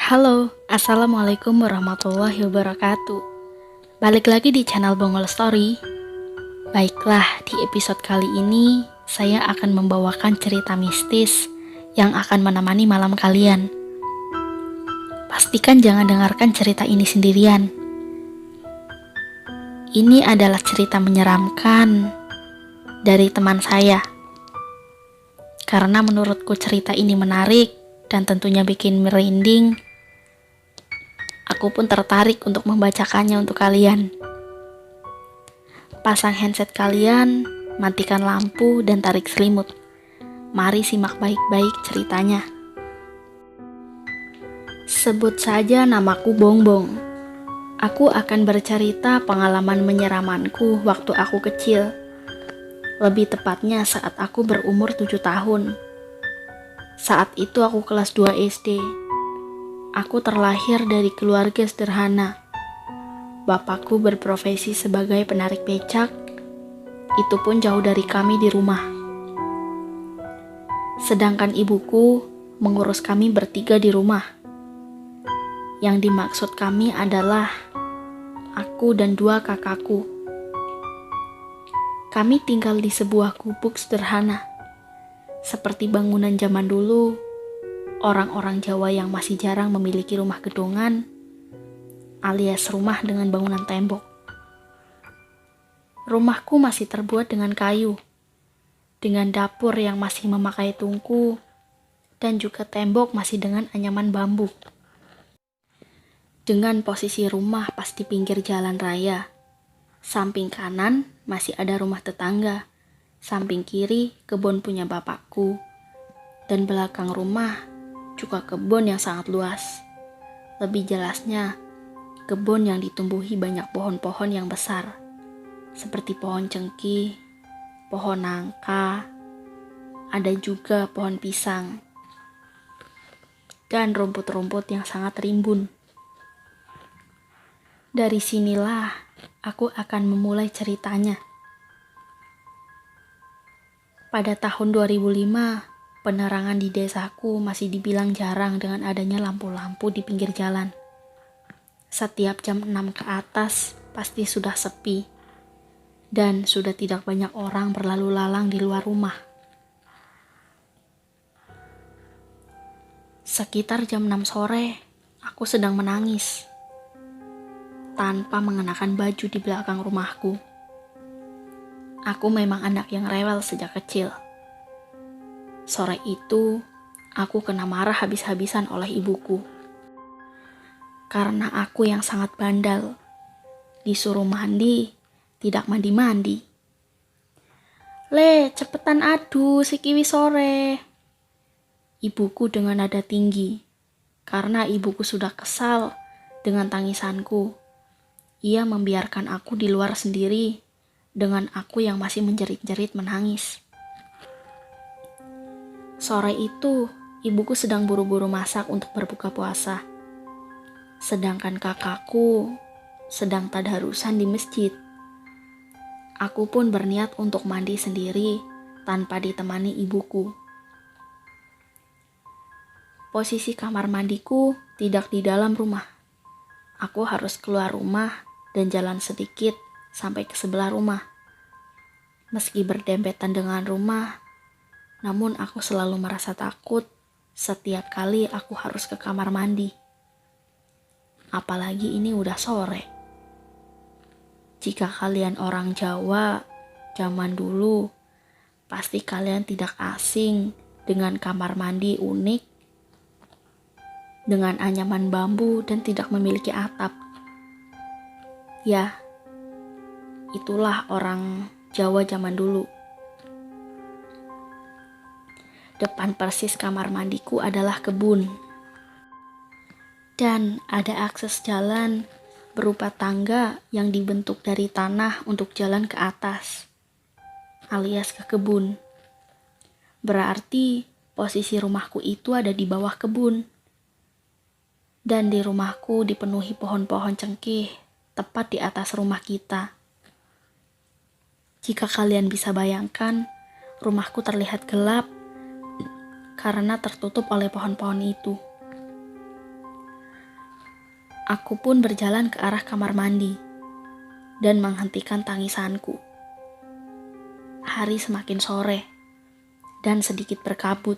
Halo, Assalamualaikum warahmatullahi wabarakatuh. Balik lagi di channel Bongol Story. Baiklah, di episode kali ini saya akan membawakan cerita mistis yang akan menemani malam kalian. Pastikan jangan dengarkan cerita ini sendirian. Ini adalah cerita menyeramkan dari teman saya. Karena menurutku cerita ini menarik dan tentunya bikin merinding, aku pun tertarik untuk membacakannya untuk kalian. Pasang handset kalian, matikan lampu, dan tarik selimut. Mari simak baik-baik ceritanya. Sebut saja namaku Bongbong. Aku akan bercerita pengalaman menyeramanku waktu aku kecil. Lebih tepatnya saat aku berumur 7 tahun. Saat itu aku kelas 2 SD. Aku terlahir dari keluarga sederhana. Bapakku berprofesi sebagai penarik becak, itu pun jauh dari kami di rumah. Sedangkan ibuku mengurus kami bertiga di rumah. Yang dimaksud kami adalah aku dan 2 kakakku. Kami tinggal di sebuah gubuk sederhana. Seperti bangunan zaman dulu, orang-orang Jawa yang masih jarang memiliki rumah gedongan, alias rumah dengan bangunan tembok. Rumahku masih terbuat dengan kayu, dengan dapur yang masih memakai tungku, dan juga tembok masih dengan anyaman bambu. Dengan posisi rumah pas di pinggir jalan raya, samping kanan masih ada rumah tetangga, samping kiri kebun punya bapakku, dan belakang rumah juga kebun yang sangat luas. Lebih jelasnya, kebun yang ditumbuhi banyak pohon-pohon yang besar, seperti pohon cengkih, pohon nangka, ada juga pohon pisang, dan rumput-rumput yang sangat rimbun. Dari sinilah aku akan memulai ceritanya. Pada tahun 2005, penerangan di desaku masih dibilang jarang dengan adanya lampu-lampu di pinggir jalan. Setiap jam 6 ke atas pasti sudah sepi dan sudah tidak banyak orang berlalu lalang di luar rumah. Sekitar jam 6 sore, aku sedang menangis tanpa mengenakan baju di belakang rumahku. Aku memang anak yang rewel sejak kecil. Sore itu, aku kena marah habis-habisan oleh ibuku. Karena aku yang sangat bandal, disuruh mandi, tidak mandi-mandi. "Le, cepetan adu, sikiwi sore." Ibuku dengan nada tinggi, karena ibuku sudah kesal dengan tangisanku. Ia membiarkan aku di luar sendiri, dengan aku yang masih menjerit-jerit menangis. Sore itu, ibuku sedang buru-buru masak untuk berbuka puasa. Sedangkan kakakku sedang tadarusan di masjid. Aku pun berniat untuk mandi sendiri tanpa ditemani ibuku. Posisi kamar mandiku tidak di dalam rumah. Aku harus keluar rumah dan jalan sedikit sampai ke sebelah rumah. Meski berdempetan dengan rumah, namun aku selalu merasa takut setiap kali aku harus ke kamar mandi. Apalagi ini udah sore. Jika kalian orang Jawa zaman dulu, pasti kalian tidak asing dengan kamar mandi unik, dengan anyaman bambu dan tidak memiliki atap. Ya, itulah orang Jawa zaman dulu. Depan persis kamar mandiku adalah kebun. Dan ada akses jalan berupa tangga yang dibentuk dari tanah untuk jalan ke atas, alias ke kebun. Berarti posisi rumahku itu ada di bawah kebun. Dan di rumahku dipenuhi pohon-pohon cengkih, tepat di atas rumah kita. Jika kalian bisa bayangkan, rumahku terlihat gelap karena tertutup oleh pohon-pohon itu. Aku pun berjalan ke arah kamar mandi dan menghentikan tangisanku. Hari semakin sore dan sedikit berkabut.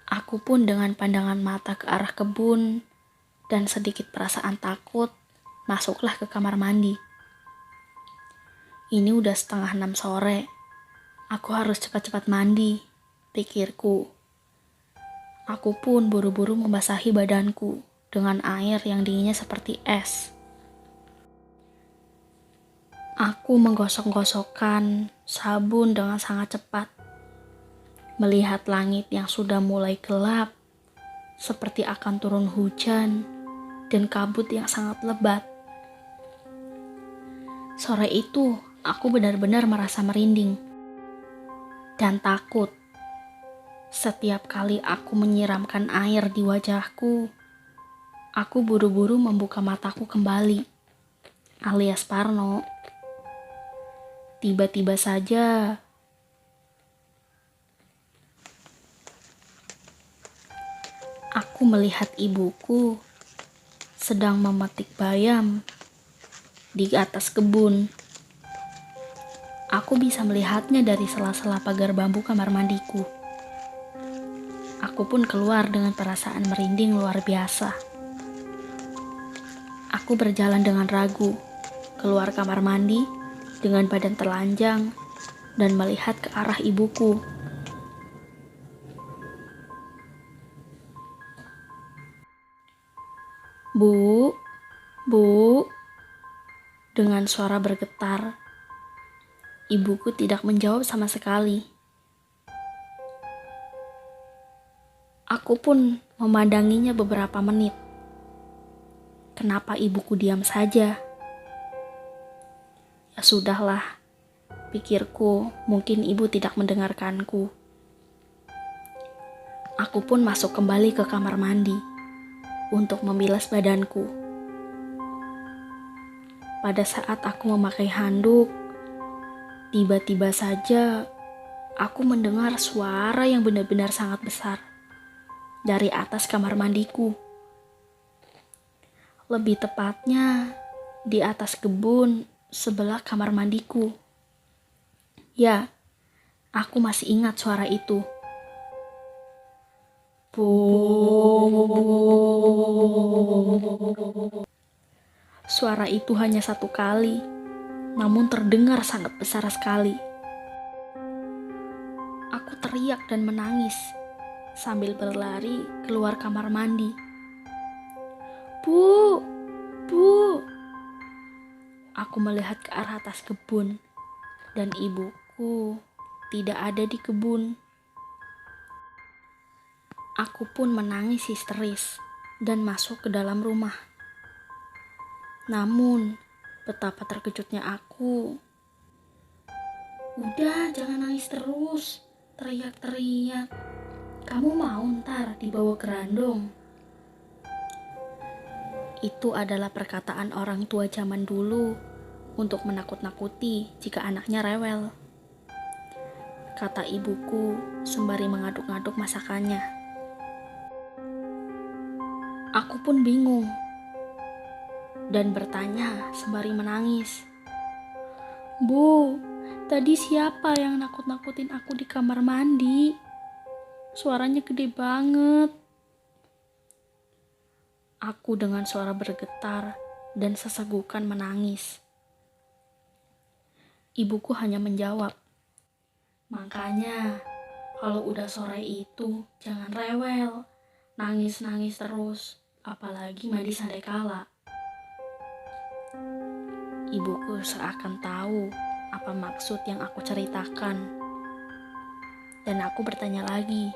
Aku pun dengan pandangan mata ke arah kebun dan sedikit perasaan takut masuklah ke kamar mandi. Ini udah 5:30 sore. Aku harus cepat-cepat mandi, pikirku. Aku pun buru-buru membasahi badanku dengan air yang dinginnya seperti es. Aku menggosok-gosokkan sabun dengan sangat cepat. Melihat langit yang sudah mulai gelap, seperti akan turun hujan, dan kabut yang sangat lebat. Sore itu, aku benar-benar merasa merinding dan takut. Setiap kali aku menyiramkan air di wajahku, aku buru-buru membuka mataku kembali, alias parno. Tiba-tiba saja, aku melihat ibuku sedang memetik bayam di atas kebun. Aku bisa melihatnya dari sela-sela pagar bambu kamar mandiku. Aku pun keluar dengan perasaan merinding luar biasa. Aku berjalan dengan ragu, keluar kamar mandi dengan badan telanjang dan melihat ke arah ibuku. Bu, bu, dengan suara bergetar. Ibuku tidak menjawab sama sekali. Aku pun memandanginya beberapa menit. Kenapa ibuku diam saja? Ya sudahlah, pikirku, mungkin ibu tidak mendengarkanku. Aku pun masuk kembali ke kamar mandi untuk membilas badanku. Pada saat aku memakai handuk, tiba-tiba saja aku mendengar suara yang benar-benar sangat besar dari atas kamar mandiku. Lebih tepatnya di atas kebun sebelah kamar mandiku. Ya, aku masih ingat suara itu. Bu. Suara itu hanya satu kali, namun terdengar sangat besar sekali. Aku teriak dan menangis sambil berlari keluar kamar mandi. Bu, bu. Aku melihat ke arah atas kebun dan ibuku tidak ada di kebun. Aku pun menangis histeris dan masuk ke dalam rumah. Namun, betapa terkejutnya aku. Udah, jangan nangis terus, teriak-teriak. Kamu mau ntar dibawa ke random? Itu adalah perkataan orang tua zaman dulu untuk menakut-nakuti jika anaknya rewel. Kata ibuku sembari mengaduk-aduk masakannya. Aku pun bingung dan bertanya sembari menangis. Bu, tadi siapa yang nakut-nakutin aku di kamar mandi? Suaranya gede banget. Aku dengan suara bergetar dan sesegukan menangis. Ibuku hanya menjawab, makanya kalau udah sore itu jangan rewel, nangis-nangis terus, apalagi mandi sandekala. Ibuku seakan tahu apa maksud yang aku ceritakan. Dan aku bertanya lagi,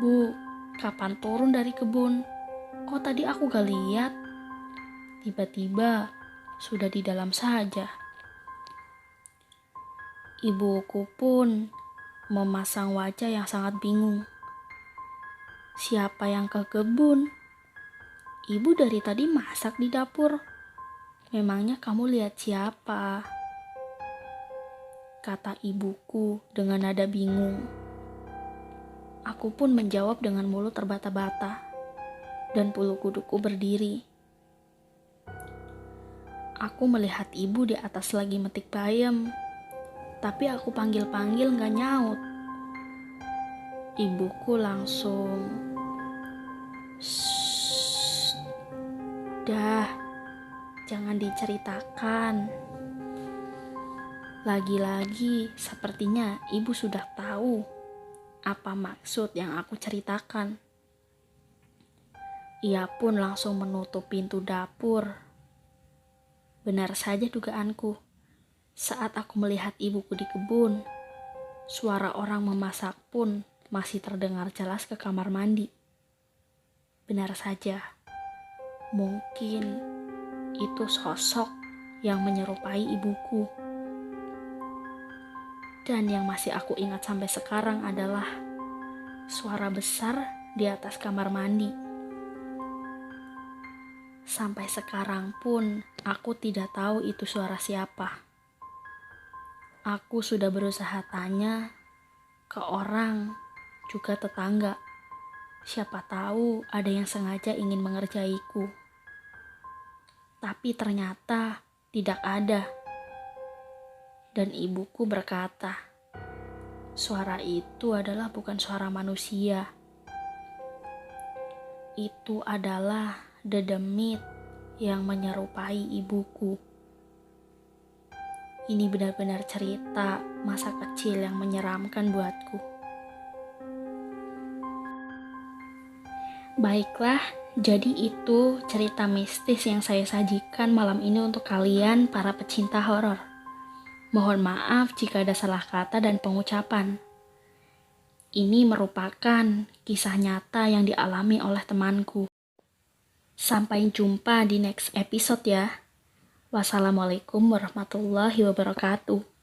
Bu, kapan turun dari kebun? Kok tadi aku gak lihat? Tiba-tiba sudah di dalam saja. Ibuku pun memasang wajah yang sangat bingung. Siapa yang ke kebun? Ibu dari tadi masak di dapur. Memangnya kamu lihat siapa? Kata ibuku dengan nada bingung. Aku pun menjawab dengan mulut terbata-bata. dan bulu kuduku berdiri. Aku melihat ibu di atas lagi metik bayam, tapi aku panggil-panggil gak nyaut. Ibuku langsung, "Shh, dah, jangan diceritakan." Lagi-lagi sepertinya ibu sudah tahu apa maksud yang aku ceritakan. Ia pun langsung menutup pintu dapur. Benar saja dugaanku. Saat aku melihat ibuku di kebun, suara orang memasak pun masih terdengar jelas ke kamar mandi. Benar saja, mungkin itu sosok yang menyerupai ibuku. Dan yang masih aku ingat sampai sekarang adalah suara besar di atas kamar mandi. Sampai sekarang pun aku tidak tahu itu suara siapa. Aku sudah berusaha tanya ke orang, juga tetangga. Siapa tahu ada yang sengaja ingin mengerjaiku. Tapi ternyata tidak ada. Dan ibuku berkata, suara itu adalah bukan suara manusia. Itu adalah dedemit yang menyerupai ibuku. Ini benar-benar cerita masa kecil yang menyeramkan buatku. Baiklah, jadi itu cerita mistis yang saya sajikan malam ini untuk kalian para pecinta horor. Mohon maaf jika ada salah kata dan pengucapan. Ini merupakan kisah nyata yang dialami oleh temanku. Sampai jumpa di next episode ya. Wassalamualaikum warahmatullahi wabarakatuh.